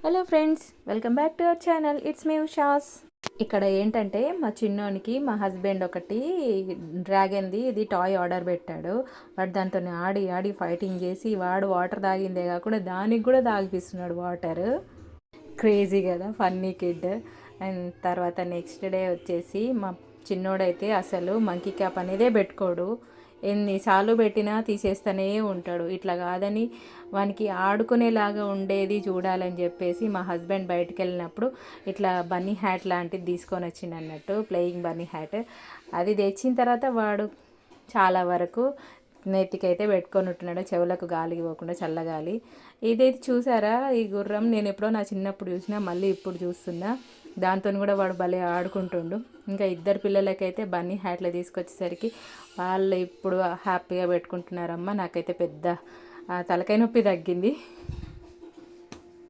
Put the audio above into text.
Hello friends, welcome back to our channel. It's me Usha's. ఇక్కడ ఏంటంటే మా చిన్నోనికి మా హస్బెండ్ ఒకటి డ్రాగన్ది ఇది టాయ్ ఆర్డర్ పెట్టాడు. వాడు దాంతో ఆడి ఆడి ఫైటింగ్ చేసి వాడు వాటర్ తాగిందే కాకుండా దానికి కూడా తాగిపిస్తున్నాడు వాటర్. క్రేజీ కదా, ఫన్నీ కిడ్. అండ్ తర్వాత నెక్స్ట్ డే వచ్చేసి మా చిన్నోడైతే అసలు మంకీ క్యాప్ అనేదే పెట్టుకోడు. ఎన్నిసార్లు పెట్టినా తీసేస్తూనే ఉంటాడు. ఇట్లా కాదని వానికి ఆడుకునేలాగా ఉండేది చూడాలని చెప్పేసి మా హస్బెండ్ బయటకు వెళ్ళినప్పుడు ఇట్లా బన్నీ హ్యాట్ లాంటిది తీసుకొని వచ్చిండు అన్నట్టు, ప్లేయింగ్ బన్నీ హ్యాట్. అది తెచ్చిన తర్వాత వాడు చాలా వరకు నెత్తికైతే పెట్టుకొని ఉంటున్నాడు, చెవులకు గాలికి పోకుండా చల్లగాలి. ఇదైతే చూసారా, ఈ గుర్రం నేను ఎప్పుడో నా చిన్నప్పుడు చూసినా, మళ్ళీ ఇప్పుడు చూస్తున్నా. దాంతో కూడా వాడు భలే ఆడుకుంటుండు. ఇంకా ఇద్దరు పిల్లలకైతే బన్నీ హ్యాట్లు తీసుకొచ్చేసరికి వాళ్ళు ఇప్పుడు హ్యాపీగా పెట్టుకుంటున్నారమ్మ. నాకైతే పెద్ద తలకాయ నొప్పి తగ్గింది.